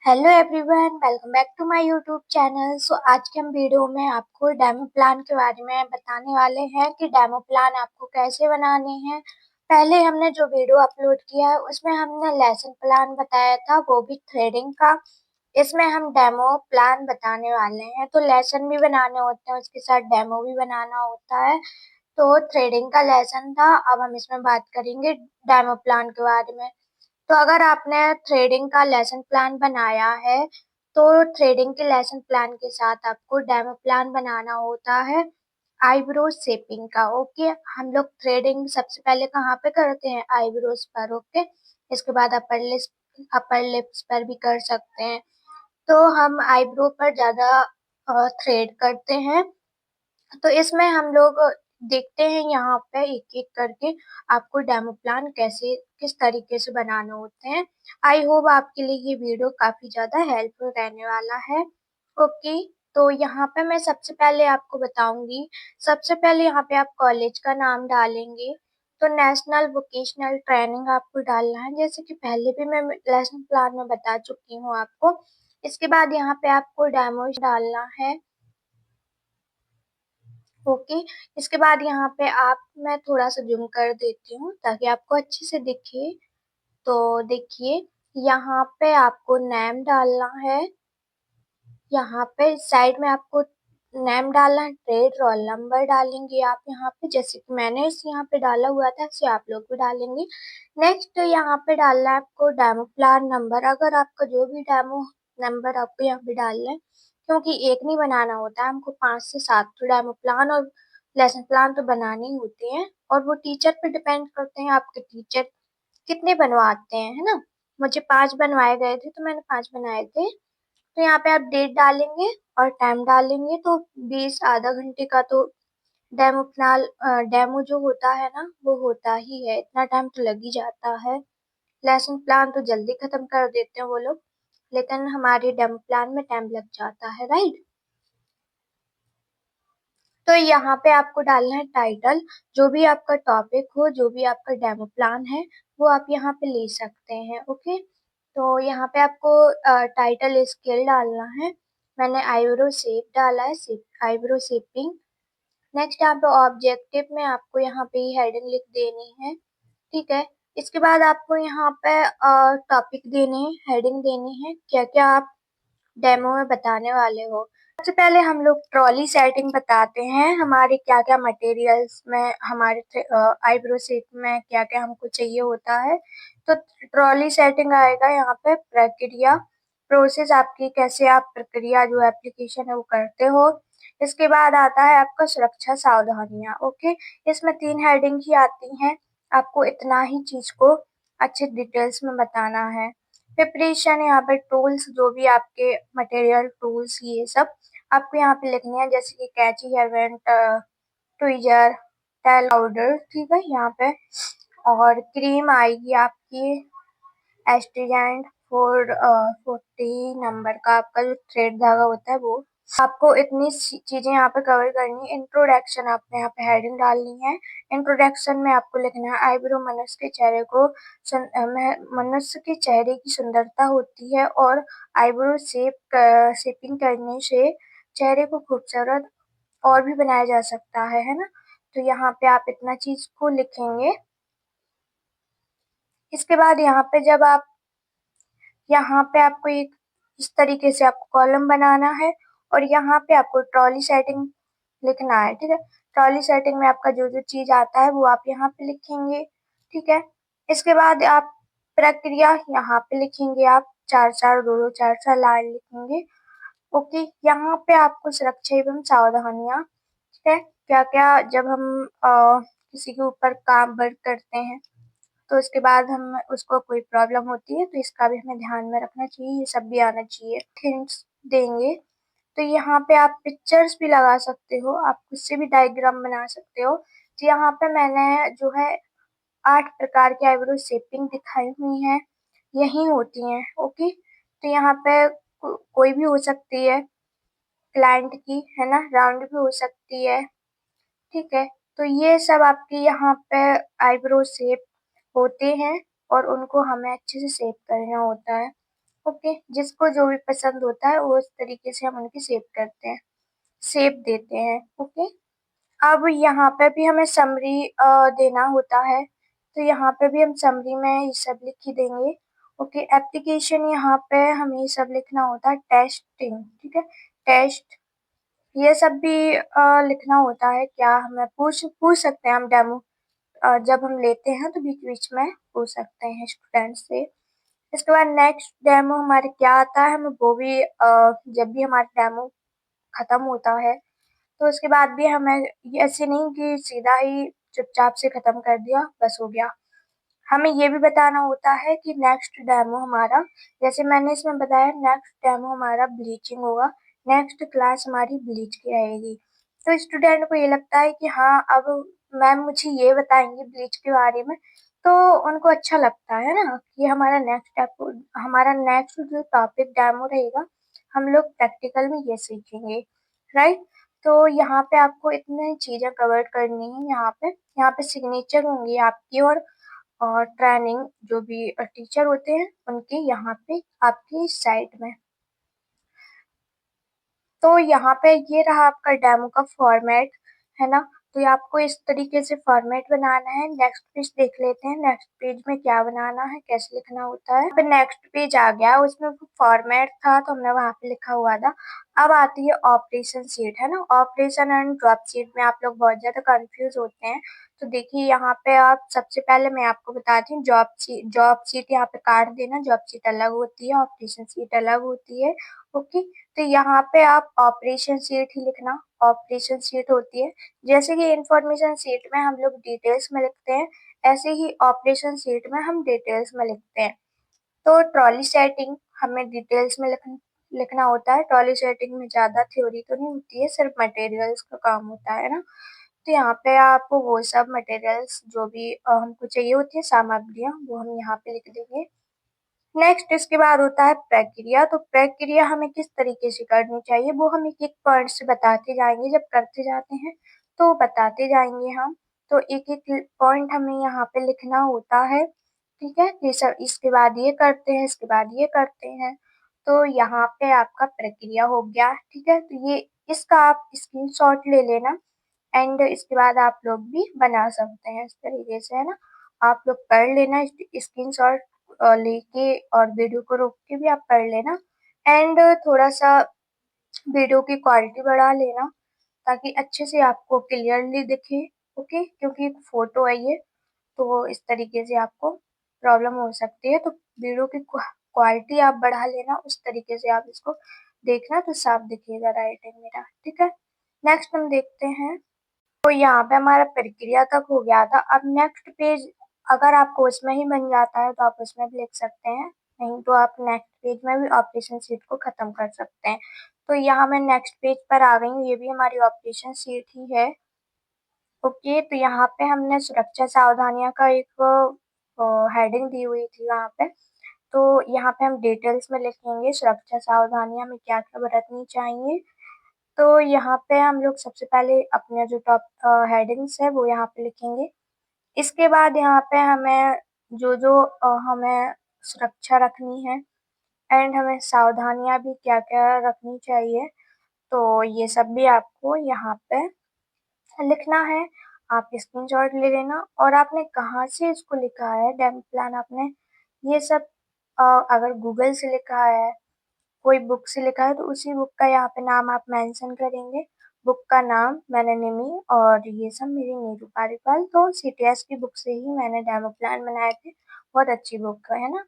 Hello everyone, welcome back to my YouTube channel. आज के हम वीडियो में आपको डेमो प्लान के बारे में बताने वाले हैं कि डेमो प्लान आपको कैसे बनाने हैं। पहले हमने जो वीडियो अपलोड किया है उसमें हमने लेसन प्लान बताया था, वो भी थ्रेडिंग का। इसमें हम डेमो प्लान बताने वाले हैं, तो लेसन भी बनाने होते हैं, उसके साथ डेमो भी बनाना होता है। तो थ्रेडिंग का लेसन था, अब हम इसमें बात करेंगे डेमो प्लान के बारे में। तो अगर आपने थ्रेडिंग का लेसन प्लान बनाया है तो थ्रेडिंग के लेसन प्लान के साथ आपको डेमो प्लान बनाना होता है आईब्रो शेपिंग का। ओके, हम लोग थ्रेडिंग सबसे पहले कहाँ पे करते हैं? आईब्रोज पर। ओके, इसके बाद अपर लिप्स पर भी कर सकते हैं। तो हम आईब्रो पर ज्यादा थ्रेड करते हैं। तो इसमें हम लोग देखते हैं यहाँ पे एक एक करके आपको डेमो प्लान कैसे किस तरीके से बनाने होते हैं। आई होप आपके लिए ये वीडियो काफी ज्यादा हेल्पफुल रहने वाला है। ओके, तो यहाँ पे मैं सबसे पहले आपको बताऊंगी। सबसे पहले यहाँ पे आप कॉलेज का नाम डालेंगे। तो नेशनल वोकेशनल ट्रेनिंग आपको डालना है, जैसे कि पहले भी मैं लेसन प्लान में बता चुकी हूँ आपको। इसके बाद यहाँ पे आपको डेमो डालना है। ओके, इसके बाद यहाँ पे मैं थोड़ा सा जूम कर देती हूँ ताकि आपको अच्छे से दिखे। तो देखिए, यहाँ पे आपको नेम डालना है। यहाँ पे साइड में आपको नेम डालना है, ट्रेड रोल नंबर डालेंगे आप यहाँ पे, जैसे कि मैंने इस यहाँ पे डाला हुआ था, ऐसे आप लोग भी डालेंगे। नेक्स्ट यहाँ पे डालना है आपको डेमो प्लान नंबर। अगर आपका जो भी डेमो नंबर आपको यहाँ पे डालना है, क्योंकि एक नहीं बनाना होता है, हमको 5 से 7 तो डेमो प्लान और लेसन प्लान तो बनाने ही होते हैं, और वो टीचर पे डिपेंड करते हैं, आपके टीचर कितने बनवाते हैं, है ना। मुझे 5 बनवाए गए थे तो मैंने 5 बनाए थे। तो यहाँ पे आप डेट डालेंगे और टाइम डालेंगे। तो 20 आधा घंटे का तो डेमो जो होता है ना वो होता ही है, इतना टाइम तो लग ही जाता है। लेसन प्लान तो जल्दी खत्म कर देते हैं वो लोग, लेकिन हमारे डेमो प्लान में टाइम लग जाता है, राइट। तो यहाँ पे आपको डालना है टाइटल। जो भी आपका टॉपिक हो, जो भी आपका डेमो प्लान है, वो आप यहाँ पे ले सकते हैं। ओके, तो यहाँ पे आपको टाइटल स्केल डालना है। मैंने आईब्रो शेप डाला है, आईब्रो शेपिंग। नेक्स्ट यहाँ पे ऑब्जेक्टिव में आपको यहाँ पे हेडिंग लिख देनी है, ठीक है। इसके बाद आपको यहाँ पे टॉपिक देने हैं, हेडिंग देनी है, क्या क्या आप डेमो में बताने वाले हो। सबसे पहले हम लोग ट्रॉली सेटिंग बताते हैं, हमारे क्या क्या मटेरियल्स में, हमारे आईब्रो सेट में क्या क्या हमको चाहिए होता है। तो ट्रॉली सेटिंग आएगा यहाँ पे, प्रक्रिया प्रोसेस आपकी, कैसे आप प्रक्रिया जो एप्लीकेशन है वो करते हो। इसके बाद आता है आपका सुरक्षा सावधानियां। ओके, इसमें 3 हेडिंग ही आती हैं, आपको इतना ही चीज को अच्छे डिटेल्स में बताना है। प्रिपरेशन, यहाँ पे टूल्स, जो भी आपके मटेरियल टूल्स ये सब आपको यहाँ पे लिखने हैं, जैसे कि कैची, हेवेंट, ट्विजर, टेल पाउडर, ठीक है यहाँ पे। और क्रीम आएगी आपकी एस्ट्रिजेंट 40 नंबर का, आपका जो थ्रेड धागा होता है वो। आपको इतनी चीजें यहाँ पे कवर करनी है। इंट्रोडक्शन आपने यहाँ पे हेडिंग डालनी है। इंट्रोडक्शन में आपको लिखना है आईब्रो मनुष्य के चेहरे की सुंदरता होती है, और आईब्रो शेपिंग करने से चेहरे को खूबसूरत और भी बनाया जा सकता है ना। तो यहाँ पे आप इतना चीज को लिखेंगे। इसके बाद यहाँ पे आपको एक इस तरीके से आपको कॉलम बनाना है, और यहाँ पे आपको ट्रॉली सेटिंग लिखना है, ठीक है। ट्रॉली सेटिंग में आपका जो जो चीज आता है वो आप यहाँ पे लिखेंगे, ठीक है। इसके बाद आप प्रक्रिया यहाँ पे लिखेंगे, आप 4 4 2 2 4 4 लाइन लिखेंगे। ओके, यहाँ पे आपको सुरक्षा एवं सावधानियां, ठीक है, क्या क्या जब हम किसी के ऊपर काम वर्क करते हैं तो उसके बाद हम उसको कोई प्रॉब्लम होती है, तो इसका भी हमें ध्यान में रखना चाहिए, ये सब भी आना चाहिए। हिंट्स देंगे, तो यहाँ पे आप पिक्चर्स भी लगा सकते हो, आप उससे भी डायग्राम बना सकते हो। तो यहाँ पे मैंने जो है 8 प्रकार की आईब्रो शेपिंग दिखाई हुई हैं, यही होती हैं। ओके, तो यहाँ पे कोई भी हो सकती है, क्लाइंट की, है ना, राउंड भी हो सकती है, ठीक है। तो ये सब आपकी यहाँ पे आईब्रो शेप होते हैं, और उनको हमें अच्छे से शेप करना होता है। ओके, जिसको जो भी पसंद होता है वो उस तरीके से हम उनकी शेप देते हैं। ओके, अब यहाँ पे भी हमें समरी देना होता है, तो यहाँ पे भी हम समरी में ये सब लिख ही देंगे। ओके, एप्लीकेशन यहाँ पे हमें ये सब लिखना होता है, टेस्टिंग, ठीक है, टेस्ट, ये सब भी लिखना होता है। क्या हमें पूछ पूछ सकते हैं हम डेमो जब हम लेते हैं तो बीच बीच में पूछ सकते हैं स्टूडेंट से। इसके बाद नेक्स्ट डेमो हमारे क्या आता है, हमें वो भी जब भी हमारा डेमो खत्म होता है तो उसके बाद भी हमें ये ऐसे नहीं कि सीधा ही चुपचाप से खत्म कर दिया बस हो गया, हमें ये भी बताना होता है कि नेक्स्ट डेमो हमारा, जैसे मैंने इसमें बताया नेक्स्ट डेमो हमारा ब्लीचिंग होगा, नेक्स्ट क्लास हमारी ब्लीच की रहेगी। तो स्टूडेंट को ये लगता है कि हाँ अब मैम मुझे ये बताएंगे ब्लीच के बारे में, तो उनको अच्छा लगता है ना कि हमारा नेक्स्ट जो टॉपिक डेमो रहेगा हम लोग प्रैक्टिकल में ये सीखेंगे, राइट। तो यहाँ पे आपको इतनी चीजें कवर करनी है। यहाँ पे सिग्नेचर होंगी आपकी, और ट्रेनिंग जो भी टीचर होते हैं उनके यहाँ पे आपकी साइट में। तो यहाँ पे ये रहा आपका डेमो का फॉर्मेट, है ना। तो ये आपको इस तरीके से फॉर्मेट बनाना है। नेक्स्ट पेज देख लेते हैं, नेक्स्ट पेज में क्या बनाना है, कैसे लिखना होता है। फिर नेक्स्ट पेज आ गया, उसमें फॉर्मेट था तो हमने वहां पे लिखा हुआ था। अब आती है ऑपरेशन शीट, है ना। ऑपरेशन एंड ड्रॉप शीट में आप लोग बहुत ज्यादा कंफ्यूज होते हैं। तो देखिए यहाँ पे आप सबसे पहले मैं आपको बताती हूँ, जॉब शीट यहाँ पे काट देना, जॉब शीट अलग होती है, ऑपरेशन शीट अलग होती है। ओके, तो यहाँ पे आप ऑपरेशन शीट ही लिखना, ऑपरेशन शीट होती है। जैसे कि इंफॉर्मेशन शीट में हम लोग डिटेल्स में लिखते हैं, ऐसे ही ऑपरेशन शीट में हम डिटेल्स में लिखते हैं। तो ट्रॉली सेटिंग हमें डिटेल्स में लिखना होता है। ट्रॉली सेटिंग में ज्यादा थ्योरी तो नहीं होती है, सिर्फ मटेरियल्स का काम होता है ना। तो यहाँ पे आपको वो सब मटेरियल्स जो भी हमको चाहिए होती है सामग्रियां, वो हम यहाँ पे लिख देंगे। नेक्स्ट इसके बाद होता है प्रक्रिया। तो प्रक्रिया हमें किस तरीके से करनी चाहिए वो हम एक एक पॉइंट से बताते जाएंगे, जब करते जाते हैं तो बताते जाएंगे हम। तो एक एक पॉइंट हमें यहाँ पे लिखना होता है, ठीक है। ये सब इसके बाद ये करते हैं, इसके बाद ये करते हैं। तो यहाँ पे आपका प्रक्रिया हो गया, ठीक है। तो ये इसका आप स्क्रीनशॉट ले लेना, एंड इसके बाद आप लोग भी बना सकते हैं इस तरीके से, है ना। आप लोग कर लेना स्क्रीनशॉट लेके, और वीडियो को रोक के भी आप कर लेना। एंड थोड़ा सा वीडियो की क्वालिटी बढ़ा लेना ताकि अच्छे से आपको क्लियरली दिखे। ओके, क्योंकि फोटो है ये, तो इस तरीके से आपको प्रॉब्लम हो सकती है। तो वीडियो की क्वालिटी आप बढ़ा लेना, उस तरीके से आप इसको देखना तो साफ दिखेगा राइटिंग मेरा, ठीक है। नेक्स्ट हम देखते हैं। तो यहाँ पे हमारा प्रक्रिया तक हो गया था। अब नेक्स्ट पेज अगर आपको उसमें ही बन जाता है तो आप उसमें भी लिख सकते हैं, नहीं तो आप नेक्स्ट पेज में भी ऑपरेशन शीट को खत्म कर सकते हैं। तो यहाँ मैं नेक्स्ट पेज पर आ गई हूँ, ये भी हमारी ऑपरेशन शीट ही है। ओके, तो यहाँ पे हमने सुरक्षा सावधानियां का एक हेडिंग दी हुई थी वहाँ पे। तो यहाँ पे हम डिटेल्स में लिखेंगे सुरक्षा सावधानियां में क्या क्या बरतनी चाहिए। तो यहाँ पे हम लोग सबसे पहले अपने जो टॉप हेडिंग्स है वो यहाँ पे लिखेंगे। इसके बाद यहाँ पे हमें जो जो हमें सुरक्षा रखनी है, एंड हमें सावधानियां भी क्या क्या रखनी चाहिए, तो ये सब भी आपको यहाँ पे लिखना है। आप स्क्रीनशॉट ले लेना, और आपने कहाँ से इसको लिखा है डेमो प्लान, आपने ये सब अगर गूगल से लिखा है, कोई बुक से लिखा है, तो उसी बुक का यहाँ पे नाम आप मेंशन करेंगे। बुक का नाम मैंने निमी, और ये सब मेरी नीरू पारीवाल, तो सीटीएस की बुक से ही मैंने डेमो प्लान बनाए थे, बहुत अच्छी बुक है ना।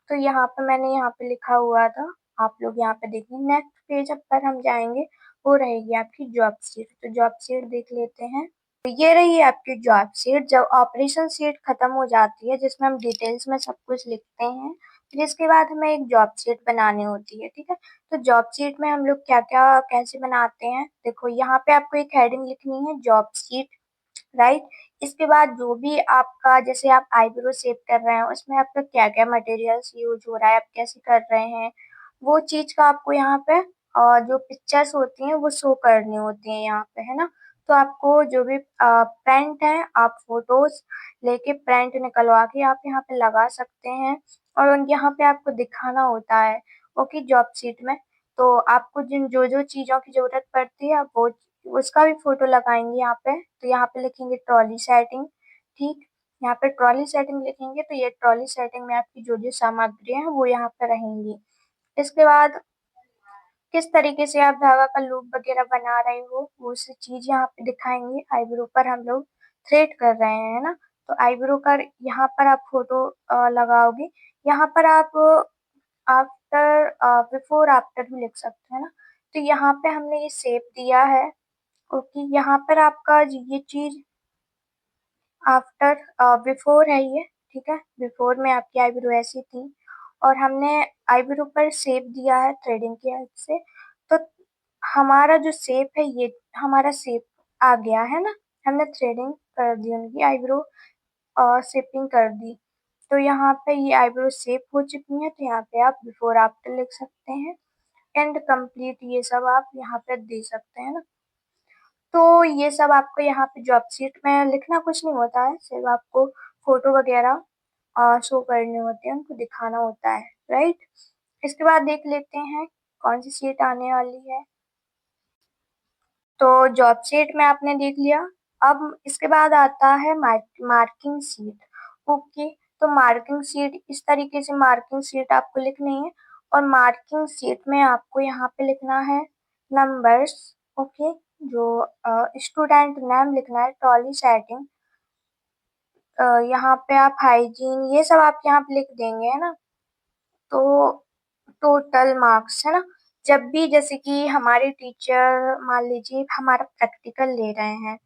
तो यहाँ पे मैंने यहाँ पे लिखा हुआ था, आप लोग यहाँ पे देखिए। नेक्स्ट पेज पर हम जाएंगे, वो रहेगी आपकी जॉब शीट। तो जॉब शीट देख लेते हैं। तो ये रही आपकी जॉब शीट। जब ऑपरेशन शीट खत्म हो जाती है जिसमें हम डिटेल्स में सब कुछ लिखते हैं, फिर इसके बाद हमें एक जॉब शीट बनानी होती है, ठीक है। तो जॉब शीट में हम लोग क्या क्या कैसे बनाते हैं, देखो यहाँ पे आपको एक हेडिंग लिखनी है, जॉब शीट, राइट। इसके बाद जो भी आपका, जैसे आप आईब्रो शेप कर रहे हैं उसमें आपका क्या क्या मटेरियल्स यूज हो रहा है, आप कैसे कर रहे हैं, वो चीज का आपको यहाँ पे जो पिक्चर्स होती हैं वो शो करनी होती हैं यहाँ पे, है ना। तो आपको जो भी प्रिंट है, आप फोटोज लेके प्रिंट निकलवा के आप यहाँ पे लगा सकते हैं। और यहाँ पे आपको दिखाना होता है, ओके, जॉब शीट में। तो आपको जिन जो जो चीज़ों की ज़रूरत पड़ती है, आप वो उसका भी फ़ोटो लगाएँगे यहाँ पे। तो यहाँ पे लिखेंगे ट्रॉली सेटिंग, ठीक? यहाँ पे ट्रॉली सेटिंग लिखेंगे तो ये ट्रॉली सेटिंग में आपकी जो-जो सामग्रियाँ हैं, वो यहाँ पे रहेंगी। इसके बाद किस तरीके से आप धागा का लूप वगैरह बना रहे हो, वो सब चीज़ यहाँ पे दिखाएँगे। आईब्रो पर हम लोग थ्रेड कर रहे हैं, है ना? तो आईब्रो पर यहाँ पर आप फ़ोटो लगाओगे। यहाँ पर आप आफ्टर बिफोर आफ्टर भी लिख सकते हैं ना। तो यहाँ पे हमने ये शेप दिया है, ओके। यहाँ पर आपका ये चीज़ आफ्टर बिफोर है ये, ठीक है? बिफोर में आपकी आईब्रो ऐसी थी और हमने आईब्रो पर शेप दिया है थ्रेडिंग की हेल्प से। तो हमारा जो शेप है ये हमारा शेप आ गया है ना, हमने थ्रेडिंग कर दी उनकी आईब्रो और शेपिंग कर दी। तो यहाँ पे ये आईब्रो शेप हो चुकी है, तो यहाँ पे आप बिफोर आफ्टर लिख सकते हैं। एंड कंप्लीट ये सब आप यहाँ पे दे सकते हैं ना। तो ये सब आपको यहाँ पे जॉब शीट में लिखना कुछ नहीं होता है, सिर्फ आपको फोटो वगैरह शो करने होते हैं, उनको दिखाना होता है, राइट? इसके बाद देख लेते हैं कौन सी शीट आने वाली है। तो जॉब शीट में आपने देख लिया। अब इसके बाद आता है मार्किंग शीट, ओके। तो मार्किंग शीट इस तरीके से मार्किंग शीट आपको लिखनी है और मार्किंग शीट में आपको यहाँ पे लिखना है नंबर्स, ओके। जो स्टूडेंट नेम लिखना है, ट्रॉली सेटिंग, यहाँ पे आप हाइजीन ये सब आप यहाँ पे लिख देंगे, है ना। तो टोटल मार्क्स, है ना। जब भी जैसे कि हमारे टीचर मान लीजिए हमारा प्रैक्टिकल ले रहे हैं,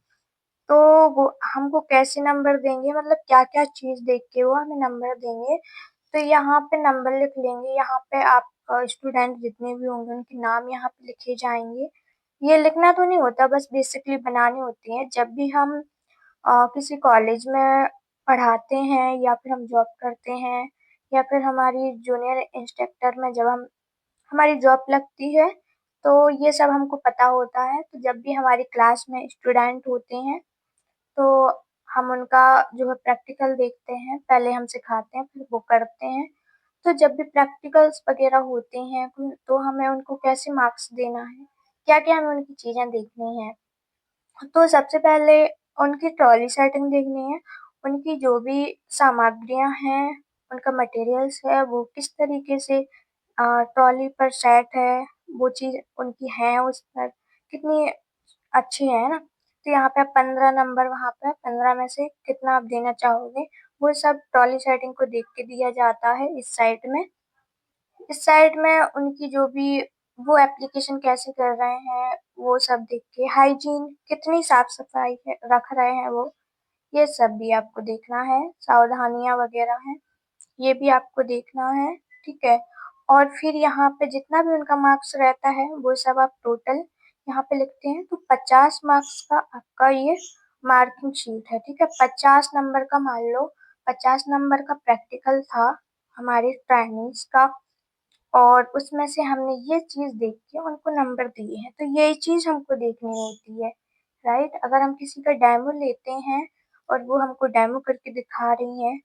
तो वो हमको कैसे नंबर देंगे, मतलब क्या-क्या चीज़ देख के वो हमें नंबर देंगे। तो यहाँ पे नंबर लिख लेंगे, यहाँ पे आप स्टूडेंट जितने भी होंगे उनके नाम यहाँ पे लिखे जाएँगे। ये लिखना तो नहीं होता, बस बेसिकली बनानी होती है। जब भी हम किसी कॉलेज में पढ़ाते हैं या फिर हम जॉब करते हैं या फिर हमारी जूनियर इंस्ट्रक्टर में जब हम हमारी जॉब लगती है, तो ये सब हमको पता होता है। तो जब भी हमारी क्लास में स्टूडेंट होते हैं, तो हम उनका जो है प्रैक्टिकल देखते हैं, पहले हम सिखाते हैं, फिर वो करते हैं। तो जब भी प्रैक्टिकल्स वगैरह होते हैं, तो हमें उनको कैसे मार्क्स देना है, क्या-क्या हमें उनकी चीज़ें देखनी है। तो सबसे पहले उनकी ट्रॉली सेटिंग देखनी है, उनकी जो भी सामग्रियाँ हैं, उनका मटेरियल्स है, वो किस तरीके से ट्रॉली पर सेट है, वो चीज़ उनकी है उस पर, कितनी अच्छी है ना? तो यहाँ पे आप 15 नंबर वहाँ पे 15 में से कितना आप देना चाहोगे, वो सब ट्रॉली सेटिंग को देख के दिया जाता है इस साइट में। इस साइड में उनकी जो भी वो एप्लीकेशन कैसे कर रहे हैं, वो सब देख के हाइजीन कितनी साफ-सफाई है रख रहे हैं वो, ये सब भी आपको देखना है, सावधानियाँ वगैरह हैं, ये भी आपको देखना है, ठीक है? और फिर यहाँ पे जितना भी उनका मार्क्स रहता है, वो सब आप टोटल यहाँ पे लिखते हैं, तो 50 मार्क्स का आपका ये मार्किंग शीट है, ठीक है? 50 नंबर का मान लो 50 नंबर का प्रैक्टिकल था हमारे ट्रेनिंग्स का और उसमें से हमने ये चीज़ देख के उनको नंबर दिए हैं, तो ये चीज़ हमको देखनी होती है, राइट? अगर हम किसी का डेमो लेते हैं और वो हमको डेमो करके दिखा रही हैं,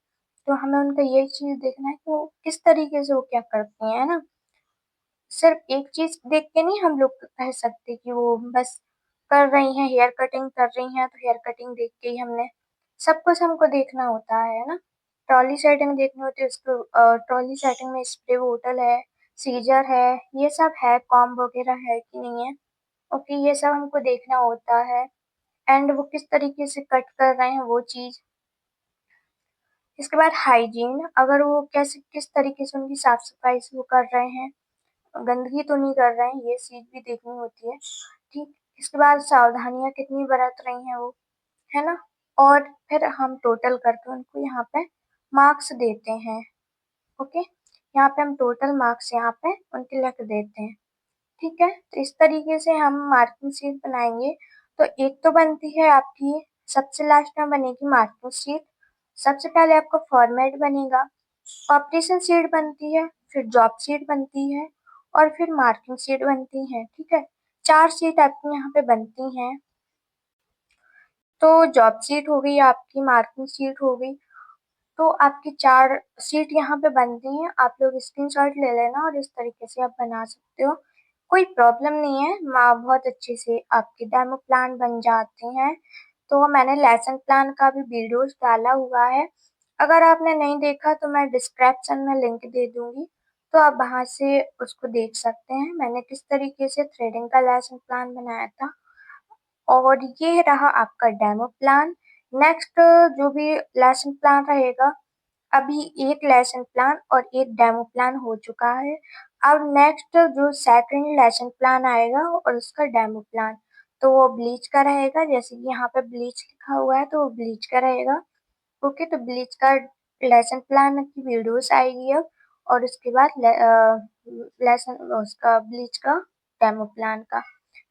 तो हमें उनका ये चीज़ देखना है कि वो किस तरीके से वो क्या करती हैं, है ना? सिर्फ़ एक चीज़ देख के नहीं हम लोग कह सकते कि वो बस कर रही हैं, हेयर कटिंग कर रही हैं, तो हेयर कटिंग देख के ही हमने सब कुछ हमको देखना होता है ना? ट्रॉली सेटिंग देखनी होती है उसको ट्रॉली सेटिंग में स्प्रे बॉटल है, सीज़र है, ये सब है, कॉम्ब वगैरह है कि नहीं है, ओके, ये सब हमको देखना होता है। एंड वो किस तरीके से कट कर रहे हैं वो चीज़। इसके बाद हाइजीन, अगर वो कैसे किस तरीके से उनकी साफ-सफाई से वो कर रहे हैं, गंदगी तो नहीं कर रहे हैं, ये चीज़ भी देखनी होती है, ठीक। इसके बाद सावधानियाँ कितनी बरत रही हैं वो, है ना? और फिर हम टोटल करके उनको यहाँ पे मार्क्स देते हैं, ओके? यहाँ पे हम टोटल मार्क्स यहाँ पे उनके लिख देते हैं, ठीक है? तो इस तरीके से हम मार्किंग शीट बनाएँगे। तो एक तो बनती है आपकी सबसे लास्ट में बनेगी मार्किंग शीट, सबसे पहले आपका फॉर्मेट बनेगा, ऑपरेशन शीट बनती है, फिर जॉब शीट बनती है और फिर मार्किंग शीट बनती है, ठीक है? 4 शीट आपकी यहाँ पे बनती हैं। तो जॉब शीट हो गई आपकी, मार्किंग शीट हो गई, तो आपकी 4 शीट यहाँ पे बनती हैं, आप लोग स्क्रीनशॉट ले लेना और इस तरीके से आप बना सकते हो। कोई प्रॉब्लम नहीं है, बहुत अच्छे से आपके डेमो प्लान बन जाते हैं। तो मैंने लेसन प्लान का भी वीडियोस डाला हुआ है, अगर आपने नहीं देखा तो मैं डिस्क्रिप्शन में लिंक दे दूंगी, तो आप वहां से उसको देख सकते हैं मैंने किस तरीके से थ्रेडिंग का लेसन प्लान बनाया था। और ये रहा आपका डेमो प्लान। नेक्स्ट जो भी लेसन प्लान रहेगा, अभी एक लेसन प्लान और एक डेमो प्लान हो चुका है। अब नेक्स्ट जो सेकंड लेसन प्लान आएगा और उसका डेमो प्लान, तो वो ब्लीच का रहेगा। जैसे कि यहाँ पे ब्लीच लिखा हुआ है तो वो ब्लीच का रहेगा। ओके, तो ब्लीच का लेसन प्लान की वीडियोस आएगी अब, और उसके बाद लेसन उसका ब्लीच का डेमो प्लान का।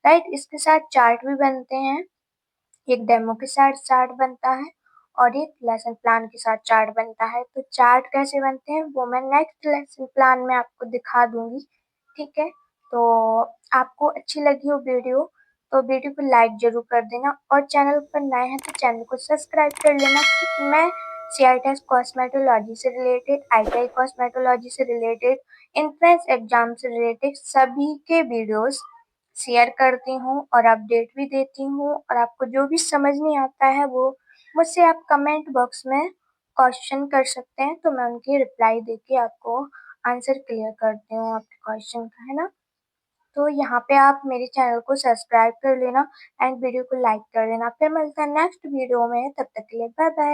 राइट, इसके साथ चार्ट भी बनते हैं, एक डेमो के साथ चार्ट बनता है और एक लेसन प्लान के साथ चार्ट बनता है। तो चार्ट कैसे बनते हैं वो मैं नेक्स्ट लेसन प्लान में आपको दिखा दूंगी। ठीक है, तो आपको अच्छी लगी हो वीडियो तो वीडियो को लाइक जरूर कर देना, और चैनल पर नए हैं तो चैनल को सब्सक्राइब कर लेना, क्योंकि मैं सीआईटी कॉस्मेटोलॉजी से रिलेटेड, आईटीआई कॉस्मेटोलॉजी से रिलेटेड, एंट्रेंस एग्जाम से रिलेटेड सभी के वीडियोस शेयर करती हूँ और अपडेट भी देती हूँ। और आपको जो भी समझ नहीं आता है वो मुझसे आप कमेंट बॉक्स में क्वेश्चन कर सकते हैं, तो मैं उनकी रिप्लाई देके आपको आंसर क्लियर करती हूँ आपके क्वेश्चन का, है ना। तो यहाँ पे आप मेरे चैनल को सब्सक्राइब कर लेना एंड वीडियो को लाइक कर देना। फिर मिलते हैं नेक्स्ट वीडियो में, तब तक के लिए बाय बाय।